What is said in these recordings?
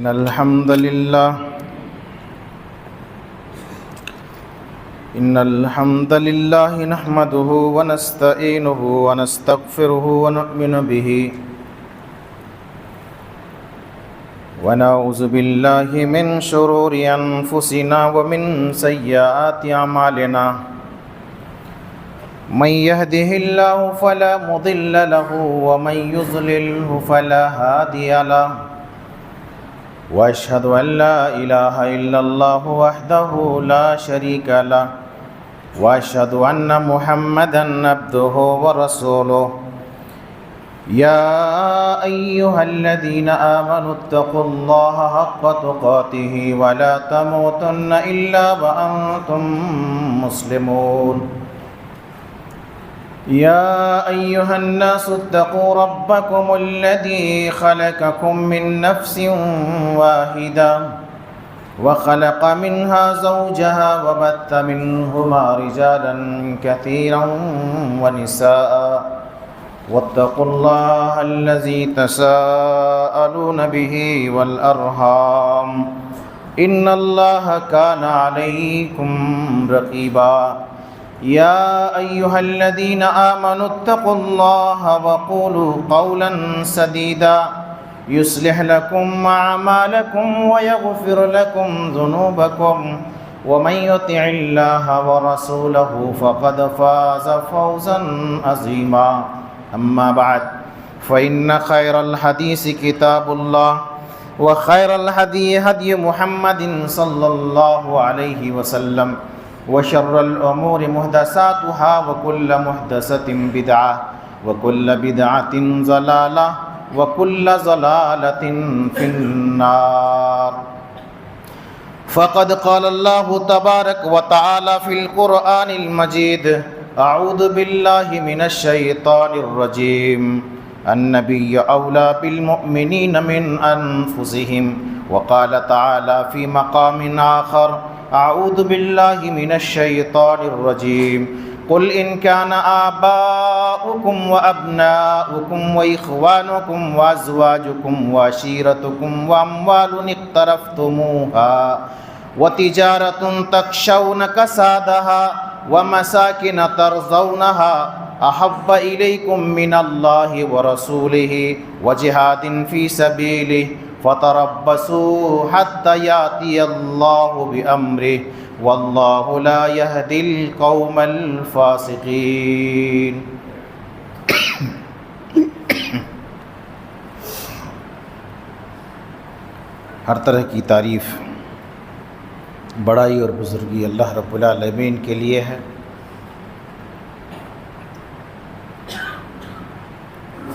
إن الحمد لله نحمده ونستعينه ونستغفره ونؤمن به ونعوذ بالله من شرور أنفسنا ومن سيئات أعمالنا من يهده الله فلا مضل له ومن يضلله فلا هادي له وأشهد أن لا إله إلا الله وحده لا شريك له وأشهد أن محمدًا عبده ورسوله يا أيها الذين آمنوا اتقوا الله حق تقاته ولا تموتن إلا وأنتم مسلمون يا أيها الناس اتقوا ربكم الذي خلقكم من نفس واحدة وخلق منها زوجها وبث منهما رجالا كثيرا ونساء واتقوا الله الذي تساءلون به والأرحام إن الله كان عليكم رقيبا يا أيها الذين آمنوا اتقوا الله وقولوا قولا سديدا يصلح لكم أعمالكم ويغفر لكم ذنوبكم ومن يطع الله ورسوله فقد فاز فوزا عظيما أما بعد فإن خير الحديث كتاب الله وخير الهدي هدي محمد صلى الله عليه وسلم وشر الأمور محدثاتها وكل محدثة بدعة وكل بدعة ضلالة وكل ضلالة في النار فقد قال الله تبارك وتعالى في القرآن المجيد أعوذ بالله من الشيطان الرجيم النبي أولى بالمؤمنين من أنفسهم وقال تعالى في مقام آخر أعوذ بالله من الشيطان الرجيم قل إن كان آباؤكم وأبناؤكم وإخوانكم وأزواجكم وعشيرتكم وأموال اقترفتموها وتجارة تخشون كسادها ومساكن ترضونها أحب إليكم من الله ورسوله وجهاد في سبيله فتربصوا حتى يأتي الله بأمره والله لا يهدي القوم الفاسقين ہر طرح کی تعریف بڑائی اور بزرگی اللہ رب العالمین کے لیے ہے،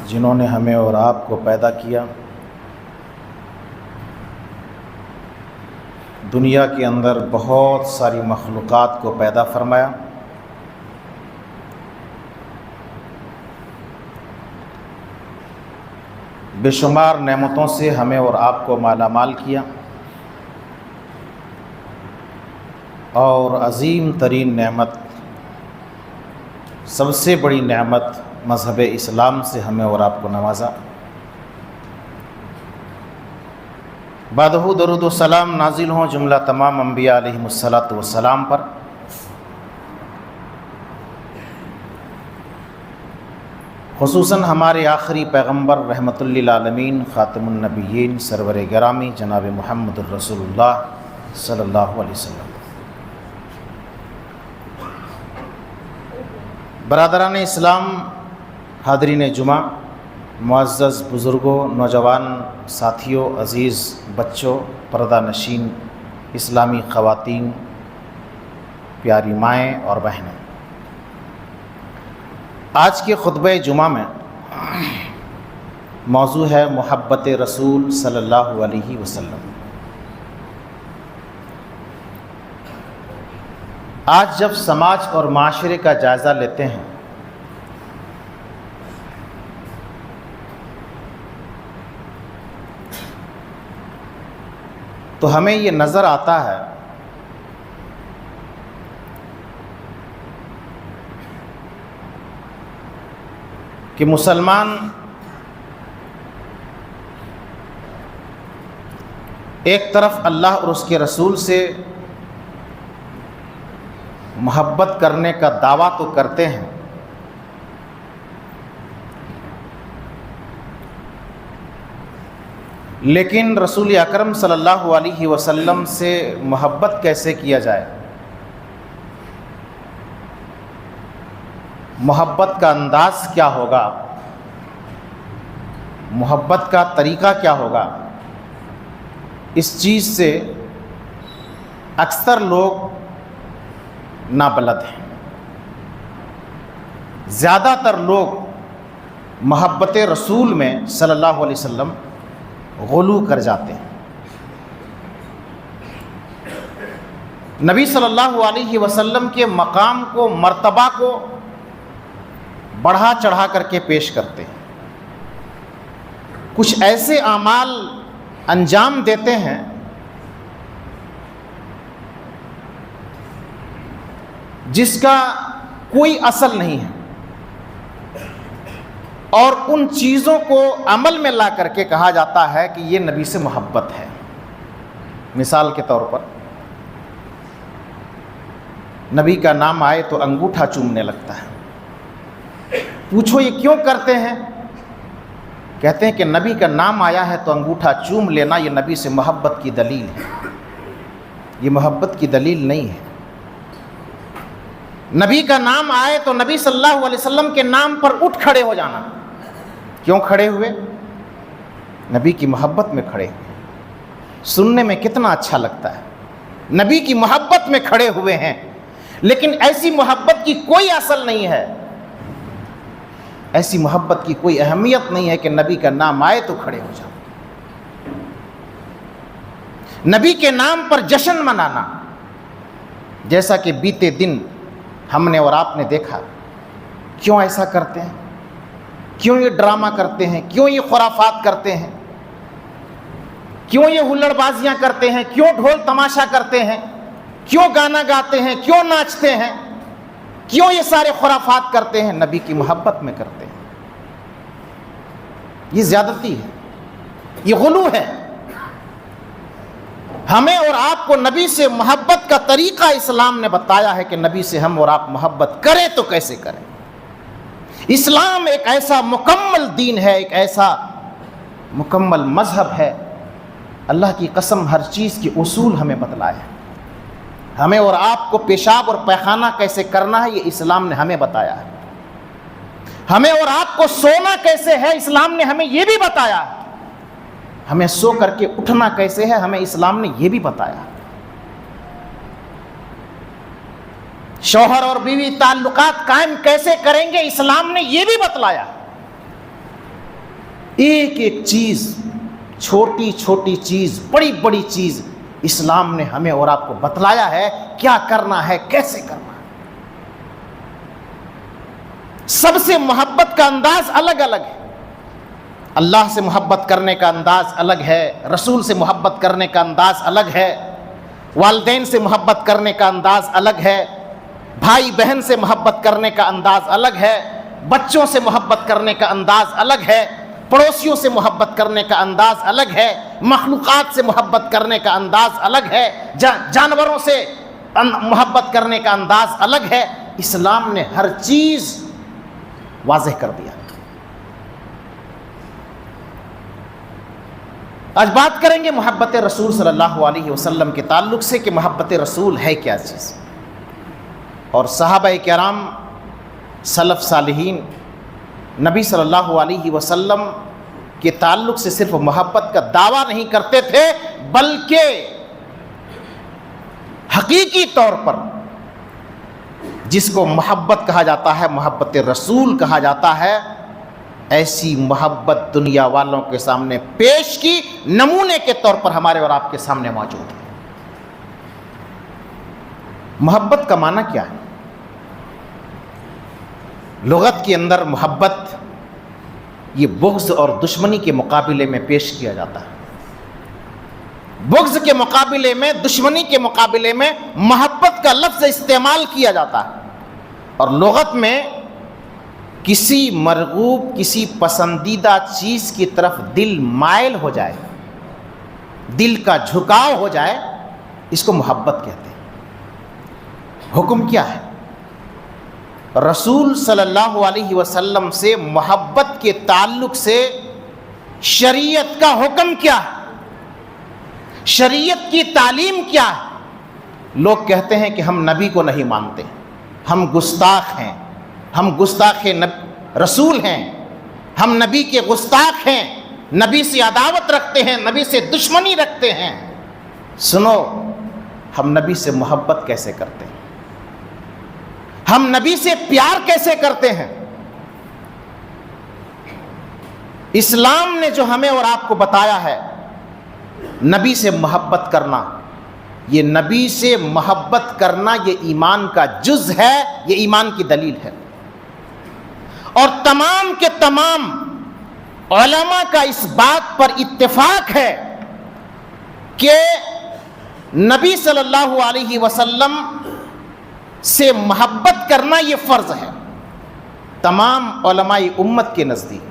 جنہوں نے ہمیں اور آپ کو پیدا کیا، دنیا کے اندر بہت ساری مخلوقات کو پیدا فرمایا، بے شمار نعمتوں سے ہمیں اور آپ کو مالا مال کیا، اور عظیم ترین نعمت، سب سے بڑی نعمت مذہب اسلام سے ہمیں اور آپ کو نوازا۔ بعدہ درود و سلام نازل ہوں جملہ تمام انبیاء علیہم الصلاۃ والسلام پر، خصوصاً ہمارے آخری پیغمبر رحمۃ للعالمین خاتم النبیین سرور گرامی جناب محمد الرسول اللہ صلی اللہ علیہ وسلم۔ برادران اسلام، حاضرین جمعہ، معزز بزرگوں، نوجوان ساتھیوں، عزیز بچوں، پردہ نشین اسلامی خواتین، پیاری مائیں اور بہنیں، آج کے خطبہ جمعہ میں موضوع ہے محبت رسول صلی اللہ علیہ وسلم۔ آج جب سماج اور معاشرے کا جائزہ لیتے ہیں تو ہمیں یہ نظر آتا ہے کہ مسلمان ایک طرف اللہ اور اس کے رسول سے محبت کرنے کا دعویٰ تو کرتے ہیں، لیکن رسول اکرم صلی اللہ علیہ وسلم سے محبت کیسے کیا جائے، محبت کا انداز کیا ہوگا، محبت کا طریقہ کیا ہوگا، اس چیز سے اکثر لوگ نابلد ہیں۔ زیادہ تر لوگ محبت رسول میں صلی اللہ علیہ وسلم غلو کر جاتے ہیں۔ نبی صلی اللہ علیہ وسلم کے مقام کو، مرتبہ کو بڑھا چڑھا کر کے پیش کرتے ہیں، کچھ ایسے اعمال انجام دیتے ہیں جس کا کوئی اصل نہیں ہے، اور ان چیزوں کو عمل میں لا کر کے کہا جاتا ہے کہ یہ نبی سے محبت ہے۔ مثال کے طور پر نبی کا نام آئے تو انگوٹھا چومنے لگتا ہے۔ پوچھو یہ کیوں کرتے ہیں؟ کہتے ہیں کہ نبی کا نام آیا ہے تو انگوٹھا چوم لینا یہ نبی سے محبت کی دلیل ہے۔ یہ محبت کی دلیل نہیں ہے۔ نبی کا نام آئے تو نبی صلی اللہ علیہ وسلم کے نام پر اٹھ کھڑے ہو جانا۔ کیوں کھڑے ہوئے؟ نبی کی محبت میں کھڑے ہوئے۔ سننے میں کتنا اچھا لگتا ہے، نبی کی محبت میں کھڑے ہوئے ہیں، لیکن ایسی محبت کی کوئی اصل نہیں ہے، ایسی محبت کی کوئی اہمیت نہیں ہے کہ نبی کا نام آئے تو کھڑے ہو جاؤ۔ نبی کے نام پر جشن منانا، جیسا کہ بیتے دن ہم نے اور آپ نے دیکھا، کیوں ایسا کرتے ہیں؟ کیوں یہ ڈرامہ کرتے ہیں؟ کیوں یہ خرافات کرتے ہیں؟ کیوں یہ ہلڑ بازیاں کرتے ہیں؟ کیوں ڈھول تماشا کرتے ہیں؟ کیوں گانا گاتے ہیں؟ کیوں ناچتے ہیں؟ کیوں یہ سارے خرافات کرتے ہیں؟ نبی کی محبت میں کرتے ہیں۔ یہ زیادتی ہے، یہ غلو ہے۔ ہمیں اور آپ کو نبی سے محبت کا طریقہ اسلام نے بتایا ہے کہ نبی سے ہم اور آپ محبت کریں تو کیسے کریں۔ اسلام ایک ایسا مکمل دین ہے، ایک ایسا مکمل مذہب ہے، اللہ کی قسم ہر چیز کے اصول ہمیں بتلایا ہے۔ ہمیں اور آپ کو پیشاب اور پیخانہ کیسے کرنا ہے یہ اسلام نے ہمیں بتایا ہے۔ ہمیں اور آپ کو سونا کیسے ہے اسلام نے ہمیں یہ بھی بتایا ہے۔ ہمیں سو کر کے اٹھنا کیسے ہے ہمیں اسلام نے یہ بھی بتایا۔ شوہر اور بیوی تعلقات قائم کیسے کریں گے اسلام نے یہ بھی بتلایا۔ ایک ایک چیز، چھوٹی چھوٹی چیز، بڑی بڑی چیز اسلام نے ہمیں اور آپ کو بتلایا ہے، کیا کرنا ہے، کیسے کرنا ہے۔ سب سے محبت کا انداز الگ الگ ہے۔ اللہ سے محبت کرنے کا انداز الگ ہے، رسول سے محبت کرنے کا انداز الگ ہے، والدین سے محبت کرنے کا انداز الگ ہے، بھائی بہن سے محبت کرنے کا انداز الگ ہے، بچوں سے محبت کرنے کا انداز الگ ہے، پڑوسیوں سے محبت کرنے کا انداز الگ ہے، مخلوقات سے محبت کرنے کا انداز الگ ہے، جانوروں سے محبت کرنے کا انداز الگ ہے۔ اسلام نے ہر چیز واضح کر دیا۔ آج بات کریں گے محبت رسول صلی اللہ علیہ وسلم کے تعلق سے کہ محبت رسول ہے کیا چیز، اور صحابہ کرام، سلف صالحین نبی صلی اللہ علیہ وسلم کے تعلق سے صرف محبت کا دعویٰ نہیں کرتے تھے، بلکہ حقیقی طور پر جس کو محبت کہا جاتا ہے، محبت رسول کہا جاتا ہے، ایسی محبت دنیا والوں کے سامنے پیش کی، نمونے کے طور پر ہمارے اور آپ کے سامنے موجود ہے۔ محبت کا معنی کیا ہے؟ لغت کے اندر محبت یہ بغض اور دشمنی کے مقابلے میں پیش کیا جاتا ہے۔ بغض کے مقابلے میں، دشمنی کے مقابلے میں محبت کا لفظ استعمال کیا جاتا ہے، اور لغت میں کسی مرغوب، کسی پسندیدہ چیز کی طرف دل مائل ہو جائے، دل کا جھکاؤ ہو جائے، اس کو محبت کہتے ہیں۔ حکم کیا ہے؟ رسول صلی اللہ علیہ وسلم سے محبت کے تعلق سے شریعت کا حکم کیا ہے؟ شریعت کی تعلیم کیا ہے؟ لوگ کہتے ہیں کہ ہم نبی کو نہیں مانتے، ہم گستاخ ہیں، ہم گستاخ رسول ہیں، ہم نبی کے گستاخ ہیں، نبی سے عداوت رکھتے ہیں، نبی سے دشمنی رکھتے ہیں۔ سنو، ہم نبی سے محبت کیسے کرتے ہیں، ہم نبی سے پیار کیسے کرتے ہیں؟ اسلام نے جو ہمیں اور آپ کو بتایا ہے نبی سے محبت کرنا، یہ نبی سے محبت کرنا یہ ایمان کا جز ہے، یہ ایمان کی دلیل ہے۔ اور تمام کے تمام علماء کا اس بات پر اتفاق ہے کہ نبی صلی اللہ علیہ وسلم سے محبت کرنا یہ فرض ہے۔ تمام علماء امت کے نزدیک،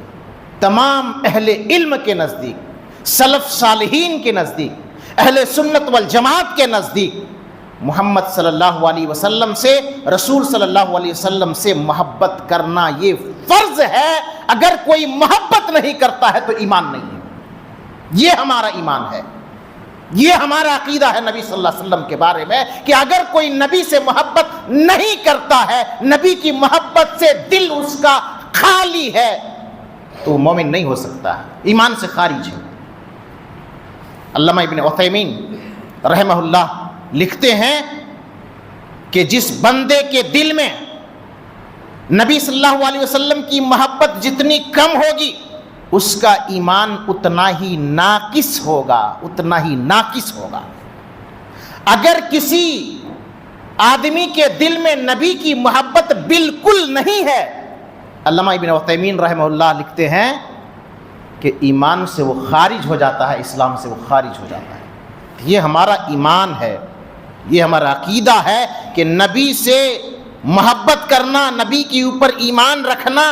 تمام اہل علم کے نزدیک، سلف صالحین کے نزدیک، اہل سنت والجماعت کے نزدیک محمد صلی اللہ علیہ وسلم سے، رسول صلی اللہ علیہ وسلم سے محبت کرنا یہ فرض ہے۔ اگر کوئی محبت نہیں کرتا ہے تو ایمان نہیں ہے۔ یہ ہمارا ایمان ہے، یہ ہمارا عقیدہ ہے نبی صلی اللہ علیہ وسلم کے بارے میں کہ اگر کوئی نبی سے محبت نہیں کرتا ہے، نبی کی محبت سے دل اس کا خالی ہے، تو وہ مومن نہیں ہو سکتا ہے، ایمان سے خارج ہے۔ علامہ ابن عثیمین رحمہ اللہ لکھتے ہیں کہ جس بندے کے دل میں نبی صلی اللہ علیہ وسلم کی محبت جتنی کم ہوگی، اس کا ایمان اتنا ہی ناقص ہوگا، اتنا ہی ناقص ہوگا۔ اگر کسی آدمی کے دل میں نبی کی محبت بالکل نہیں ہے، علامہ ابن عثیمین رحمہ اللہ لکھتے ہیں کہ ایمان سے وہ خارج ہو جاتا ہے، اسلام سے وہ خارج ہو جاتا ہے۔ یہ ہمارا ایمان ہے، یہ ہمارا عقیدہ ہے کہ نبی سے محبت کرنا، نبی کے اوپر ایمان رکھنا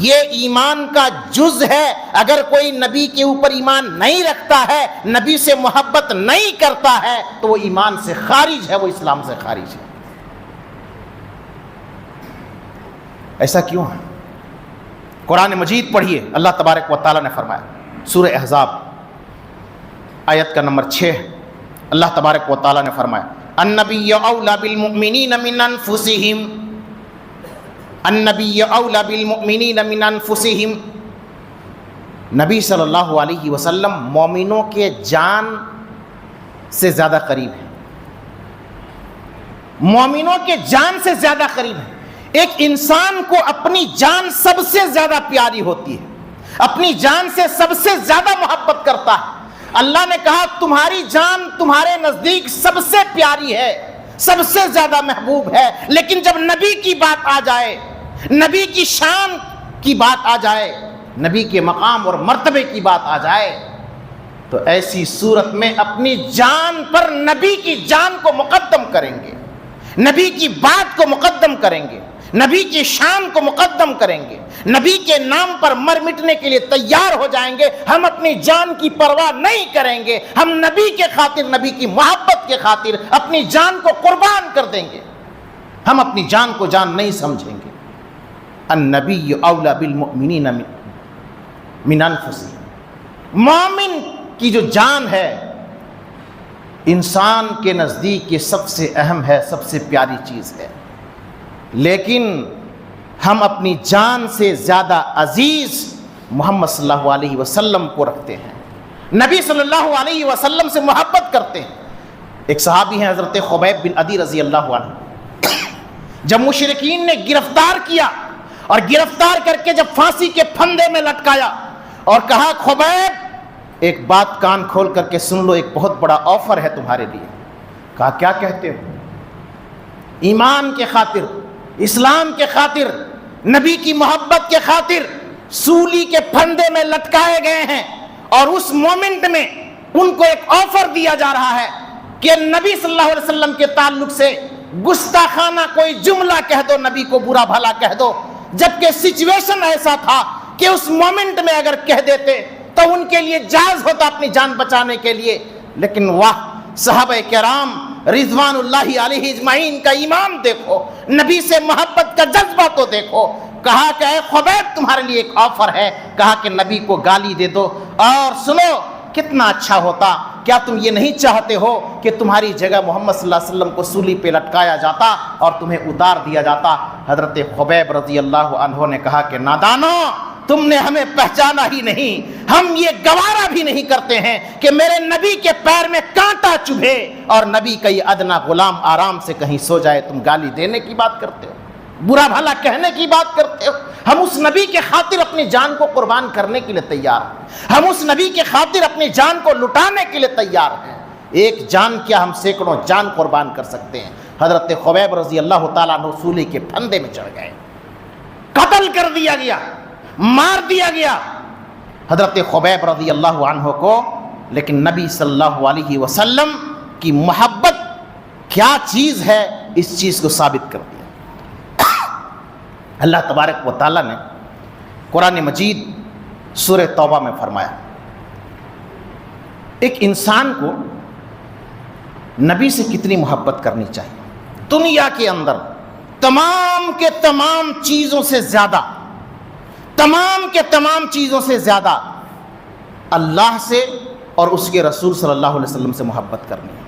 یہ ایمان کا جز ہے۔ اگر کوئی نبی کے اوپر ایمان نہیں رکھتا ہے، نبی سے محبت نہیں کرتا ہے، تو وہ ایمان سے خارج ہے، وہ اسلام سے خارج ہے۔ ایسا کیوں ہے؟ قرآن مجید پڑھیے، اللہ تبارک و تعالیٰ نے فرمایا، سورہ احزاب آیت کا نمبر 6، اللہ تبارک و تعالیٰ نے فرمایا، النبی اولی بالمؤمنین من انفسہم، النبی اولی بالمؤمنین من انفسہم۔ نبی صلی اللہ علیہ وسلم مومنوں کے جان سے زیادہ قریب ہے، مومنوں کے جان سے زیادہ قریب ہے۔ ایک انسان کو اپنی جان سب سے زیادہ پیاری ہوتی ہے، اپنی جان سے سب سے زیادہ محبت کرتا ہے۔ اللہ نے کہا تمہاری جان تمہارے نزدیک سب سے پیاری ہے، سب سے زیادہ محبوب ہے، لیکن جب نبی کی بات آ جائے، نبی کی شان کی بات آ جائے، نبی کے مقام اور مرتبے کی بات آ جائے، تو ایسی صورت میں اپنی جان پر نبی کی جان کو مقدم کریں گے، نبی کی بات کو مقدم کریں گے، نبی کی شان کو مقدم کریں گے، نبی کے نام پر مر مٹنے کے لیے تیار ہو جائیں گے۔ ہم اپنی جان کی پرواہ نہیں کریں گے، ہم نبی کے خاطر، نبی کی محبت کے خاطر اپنی جان کو قربان کر دیں گے، ہم اپنی جان کو جان نہیں سمجھیں گے۔ النبی اولی بالمؤمنین من انفسہم، مومن کی جو جان ہے انسان کے نزدیک یہ سب سے اہم ہے، سب سے پیاری چیز ہے، لیکن ہم اپنی جان سے زیادہ عزیز محمد صلی اللہ علیہ وسلم کو رکھتے ہیں، نبی صلی اللہ علیہ وسلم سے محبت کرتے ہیں۔ ایک صحابی ہیں حضرت خبیب بن عدی رضی اللہ عنہ، جب مشرکین نے گرفتار کیا اور گرفتار کر کے جب پھانسی کے پھندے میں لٹکایا اور کہا خبیب ایک بات کان کھول کر کے سن لو، ایک بہت بڑا آفر ہے تمہارے لیے۔ کہا کیا کہتے ہو؟ ایمان کے خاطر، اسلام کے خاطر، نبی کی محبت کے خاطر سولی کے پھندے میں لٹکائے گئے ہیں، اور اس مومنٹ میں ان کو ایک آفر دیا جا رہا ہے کہ نبی صلی اللہ علیہ وسلم کے تعلق سے گستاخانہ کوئی جملہ کہہ دو، نبی کو برا بھلا کہہ دو، جبکہ سچویشن ایسا تھا کہ اس مومنٹ میں اگر کہہ دیتے تو ان کے لیے جائز ہوتا اپنی جان بچانے کے لیے لیکن واہ صحابہ کرام رضوان اللہ علیہ اجمعین کا ایمان دیکھو، نبی سے محبت کا جذبہ تو دیکھو۔ کہا کہ اے خبیب تمہارے لیے ایک آفر ہے، کہا کہ نبی کو گالی دے دو اور سنو کتنا اچھا ہوتا، کیا تم یہ نہیں چاہتے ہو کہ تمہاری جگہ محمد صلی اللہ علیہ وسلم کو سولی پہ لٹکایا جاتا اور تمہیں اتار دیا جاتا؟ حضرت خبیب رضی اللہ عنہ نے کہا کہ نادانو، تم نے ہمیں پہچانا ہی نہیں، ہم یہ گوارا بھی نہیں کرتے ہیں کہ میرے نبی کے پیر میں کانٹا چبھے اور نبی کا یہ ادنا غلام آرام سے کہیں سو جائے، تم گالی دینے کی بات کرتے ہو، برا بھلا کہنے کی بات کرتے ہو۔ ہم اس نبی کے خاطر اپنی جان کو قربان کرنے کے لیے تیار ہیں، ہم اس نبی کے خاطر اپنی جان کو لٹانے کے لیے تیار ہیں۔ ایک جان کیا، ہم سینکڑوں جان قربان کر سکتے ہیں۔ حضرت خبیب رضی اللہ تعالیٰ عنہ سولی کے پھندے میں چڑھ گئے، قتل کر دیا گیا، مار دیا گیا حضرت خبیب رضی اللہ عنہ کو۔ لیکن نبی صلی اللہ علیہ وسلم کی محبت کیا چیز ہے، اس چیز کو ثابت کر دیا۔ اللہ تبارک و تعالیٰ نے قرآن مجید سورہ توبہ میں فرمایا، ایک انسان کو نبی سے کتنی محبت کرنی چاہیے۔ دنیا کے اندر تمام کے تمام چیزوں سے زیادہ، تمام کے تمام چیزوں سے زیادہ اللہ سے اور اس کے رسول صلی اللہ علیہ وسلم سے محبت کرنی ہے۔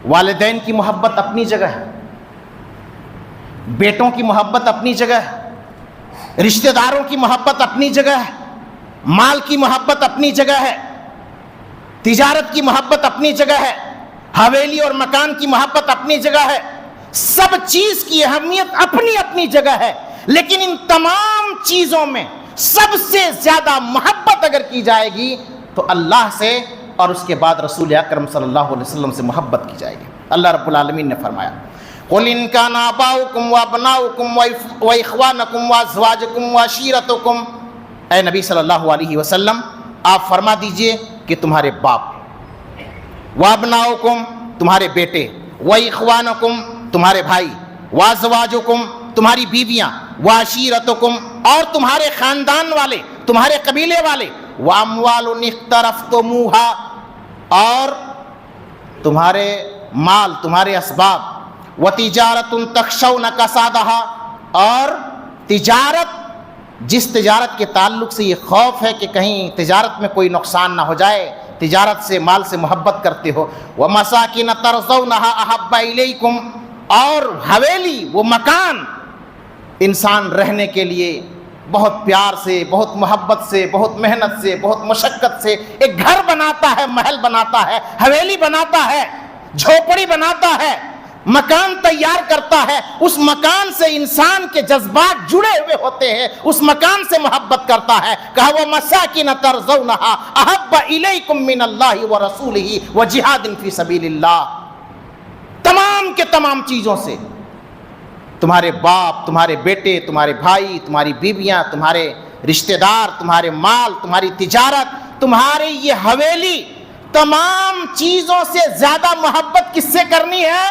والدین کی محبت اپنی جگہ ہے، بیٹوں کی محبت اپنی جگہ ہے، رشتہ داروں کی محبت اپنی جگہ ہے، مال کی محبت اپنی جگہ ہے، تجارت کی محبت اپنی جگہ ہے، حویلی اور مکان کی محبت اپنی جگہ ہے، سب چیز کی اہمیت اپنی اپنی جگہ ہے۔ لیکن ان تمام چیزوں میں سب سے زیادہ محبت اگر کی جائے گی تو اللہ سے اور اس کے بعد رسول اکرم صلی اللہ علیہ وسلم سے محبت کی جائے گی۔ اللہ رب العالمین نے فرمایا قُلْ إِنْ كَانَ آبَاؤُكُمْ وَأَبْنَاؤُكُمْ وَإِخْوَانُكُمْ وَأَزْوَاجُكُمْ وَعَشِيرَتُكُمْ، اے نبی صلی اللہ علیہ وسلم آپ فرما دیجئے کہ تمہارے باپ، وَأَبْنَاؤُكُمْ تمہارے بیٹے، وَإِخْوَانُكُمْ تمہارے بھائی، وَأَزْوَاجُكُمْ تمہاری بیویاں، وَعَشِيرَتُكُمْ اور تمہارے خاندان والے، تمہارے قبیلے والے، وَأَمْوَالٌ اقْتَرَفْتُمُوهَا اور تمہارے مال، تمہارے اسباب، وَتِجَارَةٌ تَخْشَوْنَ كَسَادَهَا اور تجارت جس تجارت کے تعلق سے یہ خوف ہے کہ کہیں تجارت میں کوئی نقصان نہ ہو جائے، تجارت سے، مال سے محبت کرتے ہو، وَمَسَاكِنَ تَرْضَوْنَهَا أَحَبَّ إِلَيْكُمْ اور حویلی، وہ مکان انسان رہنے کے لیے بہت پیار سے، بہت محبت سے، بہت محنت سے، بہت مشقت سے ایک گھر بناتا ہے، محل بناتا ہے، حویلی بناتا ہے، جھوپڑی بناتا ہے، مکان تیار کرتا ہے، اس مکان سے انسان کے جذبات جڑے ہوئے ہوتے ہیں، اس مکان سے محبت کرتا ہے۔ کہا وَمَسَاكِنَ تَرْضَوْنَهَا أَحَبَّ إِلَيْكُمْ مِنَ اللَّهِ وَرَسُولِهِ وَجِهَادٍ فِي سَبِيلِ اللَّهِ، تمام کے تمام چیزوں سے، تمہارے باپ، تمہارے بیٹے، تمہارے بھائی، تمہاری بیویاں، تمہارے رشتہ دار، تمہارے مال، تمہاری تجارت، تمہاری یہ حویلی، تمام چیزوں سے زیادہ محبت کس سے کرنی ہے؟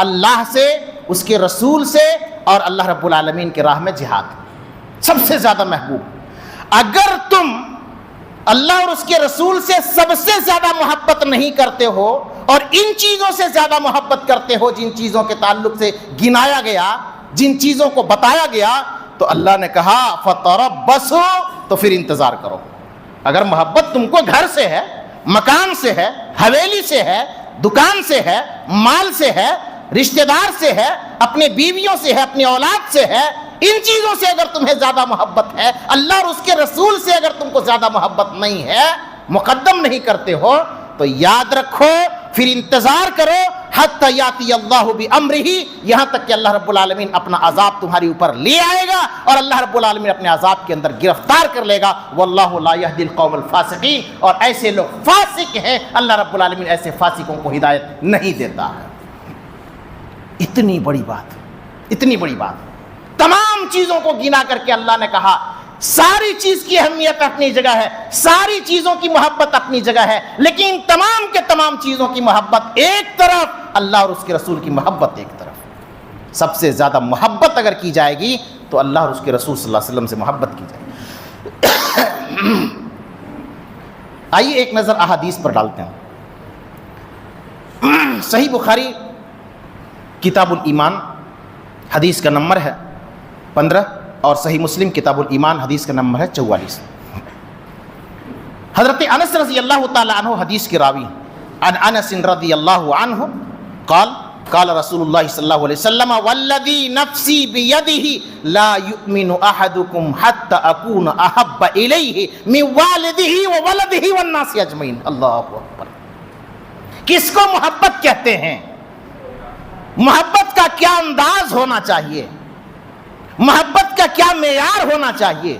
اللہ سے، اس کے رسول سے اور اللہ رب العالمین کی راہ میں جہاد، سب سے زیادہ محبوب۔ اگر تم اللہ اور اس کے رسول سے سب سے زیادہ محبت نہیں کرتے ہو اور ان چیزوں سے زیادہ محبت کرتے ہو جن چیزوں کے تعلق سے گنایا گیا، جن چیزوں کو بتایا گیا، تو اللہ نے کہا فَتَرَبَّصُوا تو پھر انتظار کرو۔ اگر محبت تم کو گھر سے ہے، مکان سے ہے، حویلی سے ہے، دکان سے ہے، مال سے ہے، رشتہ دار سے ہے، اپنے بیویوں سے ہے، اپنی اولاد سے ہے، ان چیزوں سے اگر تمہیں زیادہ محبت ہے، اللہ اور اس کے رسول سے اگر تم کو زیادہ محبت نہیں ہے، مقدم نہیں کرتے ہو، تو یاد رکھو پھر انتظار کرو حتی یاتی اللہ بامرہ، یہاں تک کہ اللہ رب العالمین اپنا عذاب تمہاری اوپر لے آئے گا اور اللہ رب العالمین اپنے عذاب کے اندر گرفتار کر لے گا۔ واللہ لا یہدی القوم الفاسقین، اور ایسے لوگ فاسق ہیں، اللہ رب العالمین ایسے فاسقوں کو ہدایت نہیں دیتا ہے۔ اتنی بڑی بات، اتنی بڑی بات، تمام چیزوں کو گنا کر کے اللہ نے کہا ساری چیز کی اہمیت اپنی جگہ ہے، ساری چیزوں کی محبت اپنی جگہ ہے، لیکن تمام کے تمام چیزوں کی محبت ایک طرف، اللہ اور اس کے رسول کی محبت ایک طرف۔ سب سے زیادہ محبت اگر کی جائے گی تو اللہ اور اس کے رسول صلی اللہ علیہ وسلم سے محبت کی جائے گی۔ آئیے ایک نظر احادیث پر ڈالتے ہیں۔ صحیح بخاری کتاب الایمان حدیث کا نمبر ہے 15 اور صحیح مسلم کتاب الایمان حدیث کا نمبر ہے 44۔ حضرت انس رضی اللہ تعالی عنہ حدیث کے راوی، عن انس رضی اللہ عنہ قال قال رسول اللہ صلی اللہ علیہ وسلم والذی نفسی بیدہ لا یؤمن احدکم حتی اکون احب الیہ من والدہ وولدہ والناس اجمعین۔ اللہ اکبر۔ کس کو محبت کہتے ہیں؟ محبت کا کیا انداز ہونا چاہیے؟ محبت کا کیا معیار ہونا چاہیے؟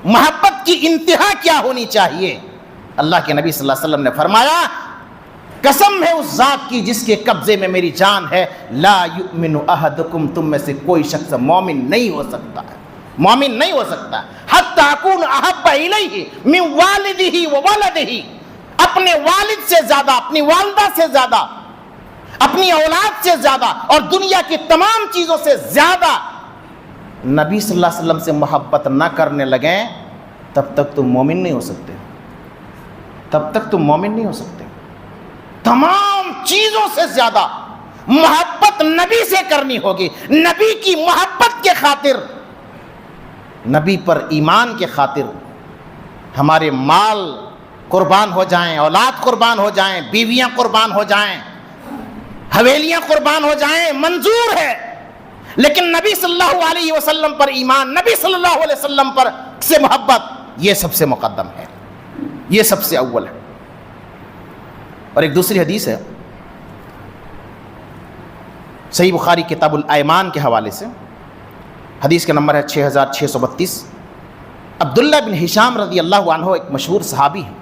محبت کی انتہا کیا ہونی چاہیے؟ اللہ کے نبی صلی اللہ علیہ وسلم نے فرمایا قسم ہے اس ذات کی جس کے قبضے میں میری جان ہے، لا یؤمن احدکم، تم میں سے کوئی شخص مومن نہیں ہو سکتا ہے، مومن نہیں ہو سکتا حتی اکون احب الیہ من والدہ وولدہ، اپنے والد سے زیادہ، اپنی والدہ سے زیادہ، اپنی اولاد سے زیادہ اور دنیا کی تمام چیزوں سے زیادہ نبی صلی اللہ علیہ وسلم سے محبت نہ کرنے لگیں تب تک تم مومن نہیں ہو سکتے، تب تک تم مومن نہیں ہو سکتے۔ تمام چیزوں سے زیادہ محبت نبی سے کرنی ہوگی، نبی کی محبت کے خاطر، نبی پر ایمان کے خاطر ہمارے مال قربان ہو جائیں، اولاد قربان ہو جائیں، بیویاں قربان ہو جائیں، حویلیاں قربان ہو جائیں، منظور ہے، لیکن نبی صلی اللہ علیہ وسلم پر ایمان، نبی صلی اللہ علیہ وسلم پر سے محبت، یہ سب سے مقدم ہے، یہ سب سے اول ہے۔ اور ایک دوسری حدیث ہے صحیح بخاری کتاب الایمان کے حوالے سے، حدیث کا نمبر ہے 6632۔ عبداللہ بن ہشام رضی اللہ عنہ ایک مشہور صحابی ہیں،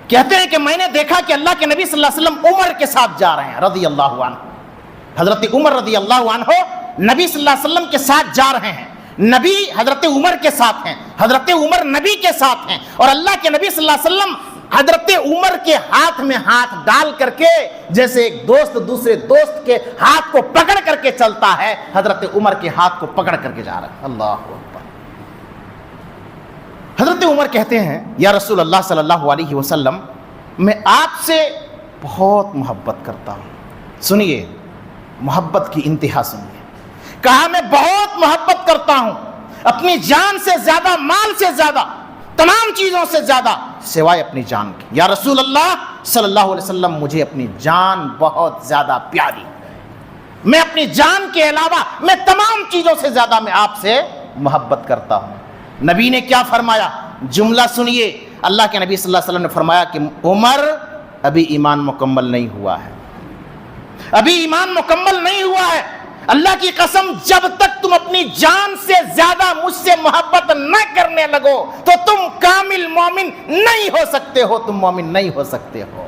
کہتے ہیں کہ میں نے دیکھا کہ اللہ کے نبی صلی اللہ علیہ وسلم عمر کے ساتھ جا رہے ہیں رضی اللہ عنہ۔ حضرت عمر رضی اللہ عنہ نبی صلی اللہ علیہ وسلم کے ساتھ جا رہے ہیں، نبی حضرت عمر کے ساتھ ہیں، حضرت عمر نبی کے ساتھ ہیں، اور اللہ کے نبی صلی اللہ علیہ وسلم حضرت عمر کے ہاتھ میں ہاتھ ڈال کر کے جیسے ایک دوست دوسرے دوست کے ہاتھ کو پکڑ کر کے چلتا ہے، حضرت عمر کے ہاتھ کو پکڑ کر کے جا رہا ہے۔ اللہ اکبر۔ حضرت عمر کہتے ہیں یا رسول اللہ صلی اللہ علیہ وسلم میں آپ سے بہت محبت کرتا ہوں۔ سنیے محبت کی انتہا سنیے، کہا میں بہت محبت کرتا ہوں، اپنی جان سے زیادہ، مال سے زیادہ، تمام چیزوں سے زیادہ سوائے اپنی جان کی۔ یا رسول اللہ صلی اللہ علیہ وسلم مجھے اپنی جان بہت زیادہ پیاری، میں اپنی جان کے علاوہ میں تمام چیزوں سے زیادہ میں آپ سے محبت کرتا ہوں۔ نبی نے کیا فرمایا؟ جملہ سنیے، اللہ کے نبی صلی اللہ علیہ وسلم نے فرمایا کہ عمر ابھی ایمان مکمل نہیں ہوا ہے، ابھی ایمان مکمل نہیں ہوا ہے، اللہ کی قسم جب تک تم اپنی جان سے زیادہ مجھ سے محبت نہ کرنے لگو تو تم کامل مومن نہیں ہو سکتے ہو، تم مومن نہیں ہو سکتے ہو۔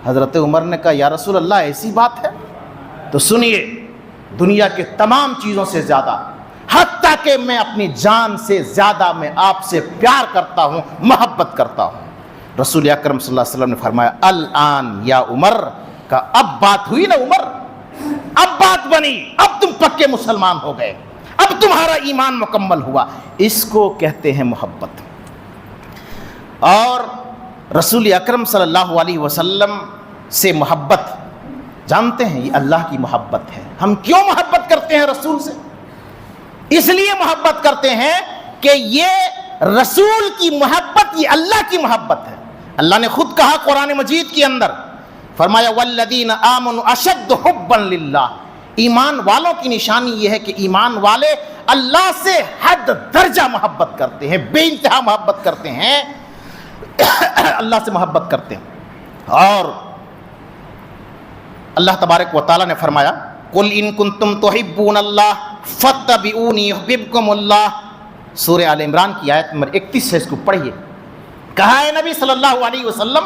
حضرت عمر نے کہا یا رسول اللہ ایسی بات ہے؟ تو سنیے، دنیا کے تمام چیزوں سے زیادہ، حتیٰ کہ میں اپنی جان سے زیادہ میں آپ سے پیار کرتا ہوں، محبت کرتا ہوں۔ رسول اکرم صلی اللہ علیہ وسلم نے فرمایا الآن یا عمر، کا اب بات ہوئی نا عمر، اب بات بنی، اب تم پکے مسلمان ہو گئے، اب تمہارا ایمان مکمل ہوا۔ اس کو کہتے ہیں محبت۔ اور رسول اکرم صلی اللہ علیہ وسلم سے محبت جانتے ہیں یہ اللہ کی محبت ہے۔ ہم کیوں محبت کرتے ہیں رسول سے؟ اس لیے محبت کرتے ہیں کہ یہ رسول کی محبت یہ اللہ کی محبت ہے۔ اللہ نے خود کہا قرآن مجید کے اندر، فرمایا والذین آمنوا اشد حبا للہ، ایمان والوں کی نشانی یہ ہے کہ ایمان والے اللہ سے حد درجہ محبت کرتے ہیں، بے انتہا محبت کرتے ہیں، اللہ سے محبت کرتے ہیں۔ اور اللہ تبارک و تعالیٰ نے فرمایا قل ان کنتم تحبون اللہ فاتبعونی یحببکم اللہ، سورہ آل عمران کی آیت نمبر 31 ہے، اس کو پڑھیے۔ کہا ہے نبی صلی اللہ علیہ وسلم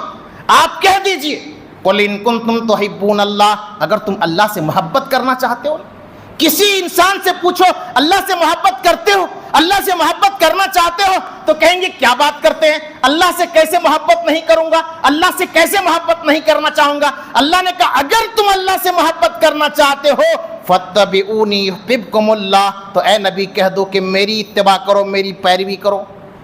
آپ کہہ دیجئے قل ان کنتم تحبون اللہ، اگر تم اللہ سے محبت کرنا چاہتے ہو، کسی انسان سے پوچھو اللہ سے محبت کرتے ہو، اللہ سے محبت کرنا چاہتے ہو، تو کہیں گے کیا بات کرتے ہیں، اللہ سے کیسے محبت نہیں کروں گا، اللہ سے کیسے محبت نہیں کرنا چاہوں گا۔ اللہ نے کہا اگر تم اللہ سے محبت کرنا چاہتے ہو فاتبعونی یحببکم اللہ، تو اے نبی کہہ دو کہ میری اتباع کرو، میری پیروی کرو۔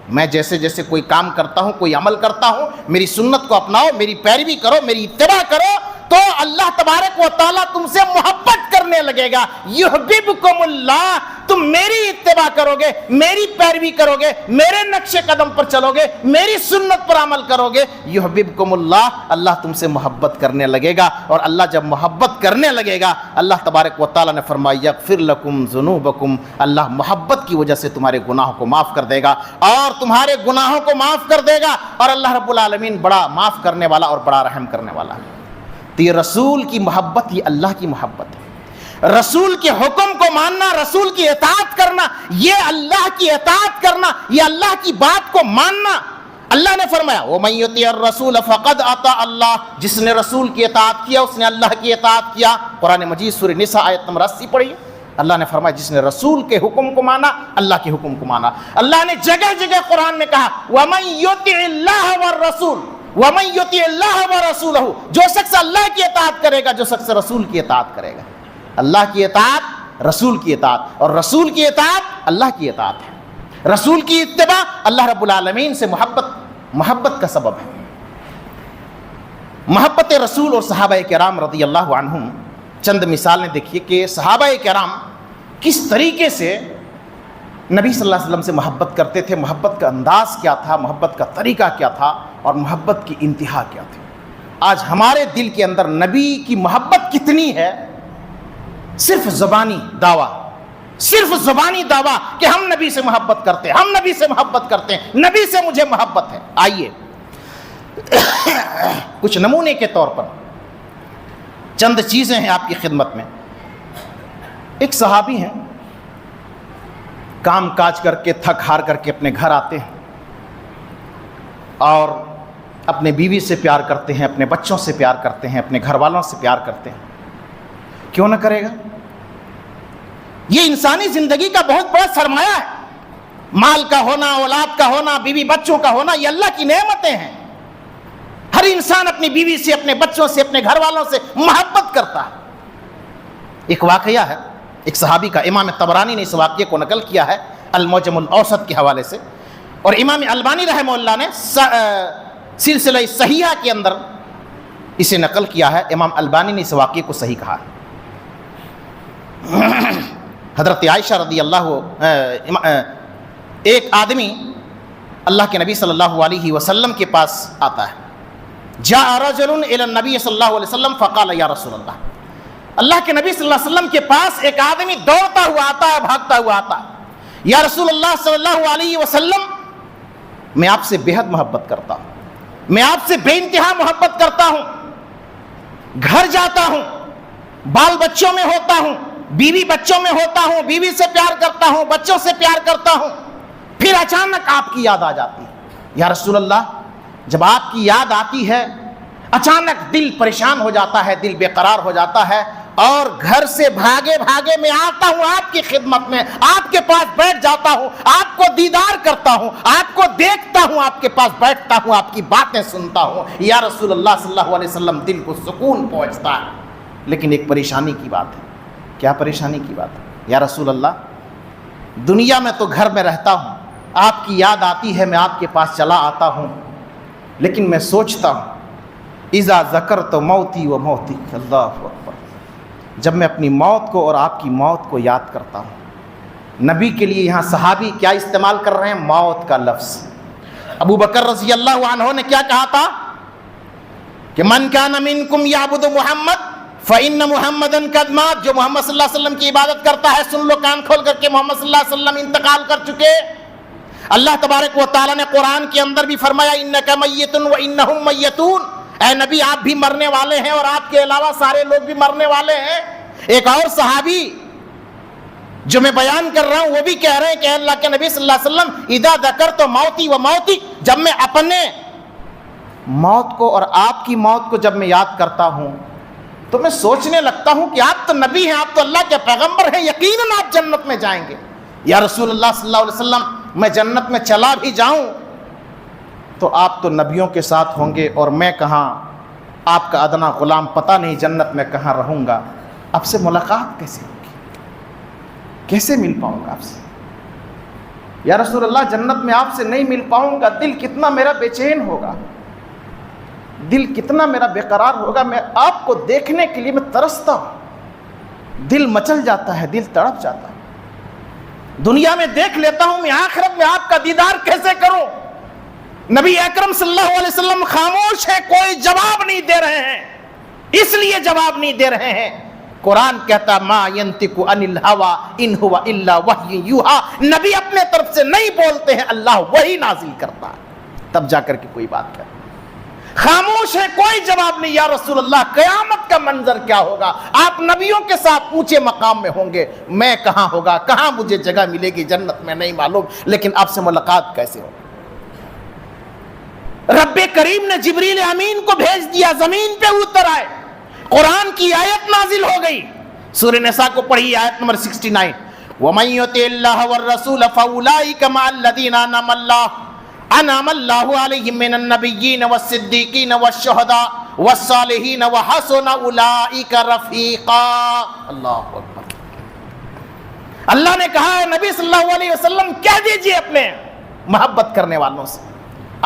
میں جیسے جیسے کوئی کام کرتا ہوں، کوئی عمل کرتا ہوں، میری سنت کو اپناؤ، میری پیروی کرو، میری اتباع کرو، تو اللہ تبارک و تعالیٰ تم سے محبت کرنے لگے گا۔ یحببکم اللہ، تم میری اتباع کرو گے، میری پیروی کرو گے، میرے نقش قدم پر چلو گے، میری سنت پر عمل کرو گے، یحببکم اللہ، اللہ تم سے محبت کرنے لگے گا۔ اور اللہ جب محبت کرنے لگے گا، اللہ تبارک و تعالیٰ نے فرمایا یغفر لکم ذنوبکم، اللہ محبت کی وجہ سے تمہارے گناہوں کو معاف کر دے گا، اور تمہارے گناہوں کو معاف کر دے گا، اور اللہ رب العالمین بڑا معاف کرنے والا اور بڑا رحم کرنے والا ہے۔ تو یہ رسول کی محبت، یہ اللہ کی محبت ہے۔ رسول کے حکم کو ماننا، رسول کی اطاعت کرنا، یہ اللہ کی اطاعت کرنا، یہ اللہ کی بات کو ماننا۔ اللہ نے فرمایا وَمَن يُطِعِ الرَّسُولَ فَقَدْ أَطَاعَ اللَّهَ، جس نے رسول کی اطاعت کیا اس نے اللہ کی اطاعت کیا۔ قرآن مجید سورہ نساء آیت نمبر 80 پڑھی۔ اللہ نے فرمایا جس نے رسول کے حکم کو مانا، اللہ کے حکم کو مانا۔ اللہ نے جگہ جگہ قرآن میں کہا وَمَن يُطِعِ اللَّهَ وَالرَّسُولَ، وَمَن يُطِعِ اللَّهَ وَرَسُولَهُ، جو شخص اللہ کی اطاعت کرے گا، جو شخص رسول کی اطاعت کرے گا۔ اللہ کی اطاعت، رسول کی اطاعت، اور رسول کی اطاعت اللہ کی اطاعت ہے۔ رسول کی اتباع اللہ رب العالمین سے محبت کا سبب ہے۔ محبت رسول اور صحابہ کرام رضی اللہ عنہم، چند مثالیں دیکھیے کہ صحابہ کرام کس طریقے سے نبی صلی اللہ علیہ وسلم سے محبت کرتے تھے، محبت کا انداز کیا تھا، محبت کا طریقہ کیا تھا، اور محبت کی انتہا کیا تھی۔ آج ہمارے دل کے اندر نبی کی محبت کتنی ہے؟ صرف زبانی دعویٰ، صرف زبانی دعویٰ کہ ہم نبی سے محبت کرتے ہیں، ہم نبی سے محبت کرتے ہیں، نبی سے مجھے محبت ہے۔ آئیے کچھ نمونے کے طور پر چند چیزیں ہیں آپ کی خدمت میں۔ ایک صحابی ہیں، کام کاج کر کے تھک ہار کر کے اپنے گھر آتے ہیں اور اپنے بیوی سے پیار کرتے ہیں، اپنے بچوں سے پیار کرتے ہیں، اپنے گھر والوں سے پیار کرتے ہیں۔ کیوں نہ کرے گا؟ یہ انسانی زندگی کا بہت بڑا سرمایہ ہے۔ مال کا ہونا، اولاد کا ہونا، بیوی بچوں کا ہونا، یہ اللہ کی نعمتیں ہیں۔ ہر انسان اپنی بیوی سے، اپنے بچوں سے، اپنے گھر والوں سے محبت کرتا ہے۔ ایک واقعہ ہے، ایک صحابی کا، امام طبرانی نے اس واقعے کو نقل کیا ہے المعجم الاوسط کے حوالے سے، اور امام البانی رحمہ اللہ نے سلسلہ صحیحہ کے اندر اسے نقل کیا ہے۔ امام البانی نے اس واقعے کو صحیح کہا ہے۔ حضرت عائشہ رضی اللہ ایک آدمی اللہ کے نبی صلی اللہ علیہ وسلم کے پاس آتا ہے۔ جاء رجل الی النبی صلی اللہ علیہ وسلم فقال یا رسول اللہ، اللہ کے نبی صلی اللہ علیہ وسلم کے پاس ایک آدمی دوڑتا ہوا آتا ہے، بھاگتا ہوا آتا ہے۔ یا رسول اللہ صلی اللہ علیہ وسلم، میں آپ سے بے حد محبت کرتا ہوں، میں آپ سے بے انتہا محبت کرتا ہوں، گھر جاتا ہوں، بال بچوں میں ہوتا ہوں، بیوی بچوں میں ہوتا ہوں، بیوی سے پیار کرتا ہوں، بچوں سے پیار کرتا ہوں، پھر اچانک آپ کی یاد آ جاتی ہے۔ یا رسول اللہ، جب آپ کی یاد آتی ہے اچانک دل پریشان ہو جاتا ہے، دل بے قرار ہو جاتا ہے، اور گھر سے بھاگے بھاگے میں آتا ہوں آپ کی خدمت میں، آپ کے پاس بیٹھ جاتا ہوں، آپ کو دیدار کرتا ہوں، آپ کو دیکھتا ہوں، آپ کے پاس بیٹھتا ہوں، آپ کی باتیں سنتا ہوں۔ یا رسول اللہ صلی اللہ علیہ وسلم، دل کو سکون پہنچتا ہے، لیکن ایک پریشانی کی بات ہے۔ کیا پریشانی کی بات ہے؟ یا رسول اللہ، دنیا میں تو گھر میں رہتا ہوں، آپ کی یاد آتی ہے، میں آپ کے پاس چلا آتا ہوں، لیکن میں سوچتا ہوں اذا ذکرت موتی و موتک، اللہ اکبر، جب میں اپنی موت کو اور آپ کی موت کو یاد کرتا ہوں۔ نبی کے لیے یہاں صحابی کیا استعمال کر رہے ہیں؟ موت کا لفظ۔ ابو بکر رضی اللہ عنہ نے کیا کہا تھا کہ من کان منکم یعبد محمد فإن محمدًا قد مات، جو محمد صلی اللہ علیہ وسلم کی عبادت کرتا ہے، سن لو کان کھول کر کے، محمد صلی اللہ علیہ وسلم انتقال کر چکے۔ اللہ تبارک و تعالیٰ نے قرآن کے اندر بھی فرمایا انک میت وانہم میتون، اے نبی آپ بھی مرنے والے ہیں اور آپ کے علاوہ سارے لوگ بھی مرنے والے ہیں۔ ایک اور صحابی جو میں بیان کر رہا ہوں وہ بھی کہہ رہے ہیں کہ اللہ کے نبی صلی اللہ علیہ وسلم اذا ذکرت موتی و موتک، جب میں اپنے موت کو اور آپ کی موت کو جب میں یاد کرتا ہوں تو میں سوچنے لگتا ہوں کہ آپ تو نبی ہیں، آپ تو اللہ کے پیغمبر ہیں، یقیناً آپ جنت میں جائیں گے۔ یا رسول اللہ صلی اللہ علیہ وسلم، میں جنت میں چلا بھی جاؤں تو آپ تو نبیوں کے ساتھ ہوں گے، اور میں کہاں، آپ کا ادنا غلام، پتہ نہیں جنت میں کہاں رہوں گا، آپ سے ملاقات کیسے ہوگی، کیسے مل پاؤں گا آپ سے؟ یا رسول اللہ جنت میں آپ سے نہیں مل پاؤں گا، دل کتنا میرا بے چین ہوگا، دل کتنا میرا بے قرار ہوگا، میں آپ کو دیکھنے کے لیے میں ترستا ہوں، دل مچل جاتا ہے، دل تڑپ جاتا ہے، دنیا میں دیکھ لیتا ہوں، میں آخرت میں آپ کا دیدار کیسے کروں؟ نبی اکرم صلی اللہ علیہ وسلم خاموش ہے، کوئی جواب نہیں دے رہے ہیں، اس لیے جواب نہیں دے رہے ہیں، قرآن کہتا ما ینطق عن الہوی ان ہوا الا وحی یوحا، نبی اپنے طرف سے نہیں بولتے ہیں، اللہ وحی نازل کرتا ہے، تب جا کر کے کوئی بات کرے۔ خاموش ہے، کوئی جواب نہیں۔ یا رسول اللہ قیامت کا منظر کیا ہوگا؟ آپ نبیوں کے ساتھ اونچے مقام میں ہوں گے، میں کہاں ہوگا، کہاں مجھے جگہ ملے گی جنت میں نہیں معلوم، لیکن آپ سے ملاقات کیسے ہوگی؟ رب کریم نے جبریل امین کو بھیج دیا، زمین پہ اتر آئے، قرآن کی آیت نازل ہو گئی۔ سورہ نساء کو پڑھی، آیت نمبر 69، وَمَن يُطِعِ اللَّهَ وَالرَّسُولَ فَأُولَٰئِكَ مَعَ الَّذِينَ أَنْعَمَ اللَّهُ عَلَيْهِم مِّنَ النَّبِيِّينَ وَالصِّدِّيقِينَ وَالشُّهَدَاءِ وَالصَّالِحِينَ وَحَسُنَ أُولَٰئِكَ رَفِيقًا۔ اللہ اکبر۔ اللہ نے کہا ہے نبی صلی اللہ علیہ وسلم کہہ دیجئے اپنے محبت کرنے والوں سے،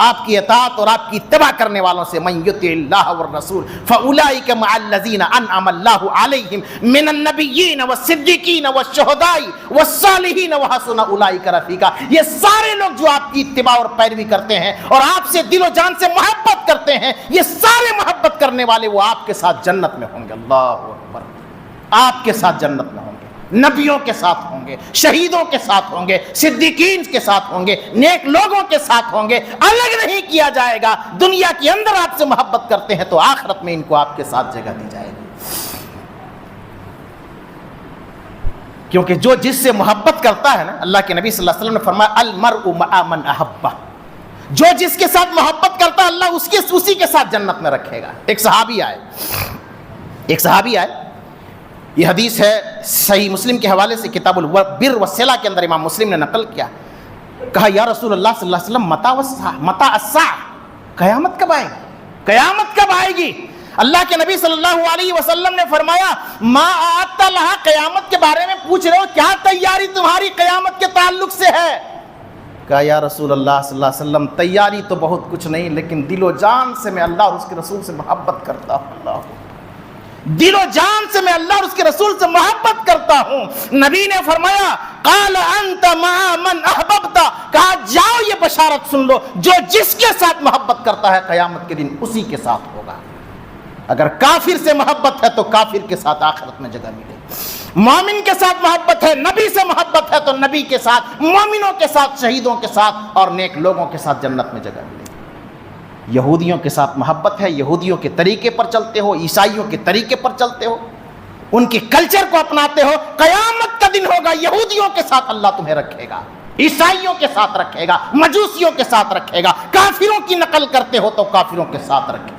آپ کی اطاعت اور آپ کی اتباع کرنے والوں سے، من یطع اللہ والرسول فاولئک مع الذین انعم اللہ علیہم من النبیین والصدیقین والشہداء والصالحین وحسن اولئک رفیقا۔ یہ سارے لوگ جو آپ کی اتباع اور پیروی کرتے ہیں اور آپ سے دل و جان سے محبت کرتے ہیں، یہ سارے محبت کرنے والے وہ آپ کے ساتھ جنت میں ہوں گے۔ اللہ اکبر۔ آپ کے ساتھ جنت میں ہوں گے، نبیوں کے ساتھ ہوں گے، شہیدوں کے ساتھ ہوں گے، صدیقین کے ساتھ ہوں گے، نیک لوگوں کے ساتھ ہوں گے، الگ نہیں کیا جائے گا۔ دنیا کے اندر آپ سے محبت کرتے ہیں تو آخرت میں ان کو آپ کے ساتھ جگہ دی جائے گی، کیونکہ جو جس سے محبت کرتا ہے نا، اللہ کے نبی صلی اللہ علیہ وسلم نے فرمایا المرء مع من احبہ، جو جس کے ساتھ محبت کرتا ہے اللہ اسی کے ساتھ جنت میں رکھے گا۔ ایک صحابی آئے، یہ حدیث ہے صحیح مسلم کے حوالے سے، کتاب البر والصلہ کے اندر امام مسلم نے نقل کیا، کہا یا رسول اللہ صلی اللہ علیہ وسلم متی الساعہ، قیامت کب آئے گی؟ قیامت کب آئے گی؟ اللہ کے نبی صلی اللہ علیہ وسلم نے فرمایا ما اعدت لہا، قیامت کے بارے میں پوچھ رہے ہو، کیا تیاری تمہاری قیامت کے تعلق سے ہے؟ کہا یا رسول اللہ صلی اللہ علیہ وسلم تیاری تو بہت کچھ نہیں، لیکن دل و جان سے میں اللہ اور اس کے رسول سے محبت کرتا ہوں، اللہ دل و جان سے میں اللہ اور اس کے رسول سے محبت کرتا ہوں۔ نبی نے فرمایا قال انت مع من احببت، کہا جاؤ یہ بشارت سن لو، جو جس کے ساتھ محبت کرتا ہے قیامت کے دن اسی کے ساتھ ہوگا۔ اگر کافر سے محبت ہے تو کافر کے ساتھ آخرت میں جگہ ملے گی، مومن کے ساتھ محبت ہے، نبی سے محبت ہے تو نبی کے ساتھ، مومنوں کے ساتھ، شہیدوں کے ساتھ اور نیک لوگوں کے ساتھ جنت میں جگہ ملے گی۔ یہودیوں کے ساتھ محبت ہے، یہودیوں کے طریقے پر چلتے ہو، عیسائیوں کے طریقے پر چلتے ہو، ان کے کلچر کو اپناتے ہو، قیامت کا دن ہوگا یہودیوں کے ساتھ اللہ تمہیں رکھے گا، عیسائیوں کے ساتھ رکھے گا، مجوسیوں کے ساتھ رکھے گا، کافروں کی نقل کرتے ہو تو کافروں کے ساتھ رکھے گا۔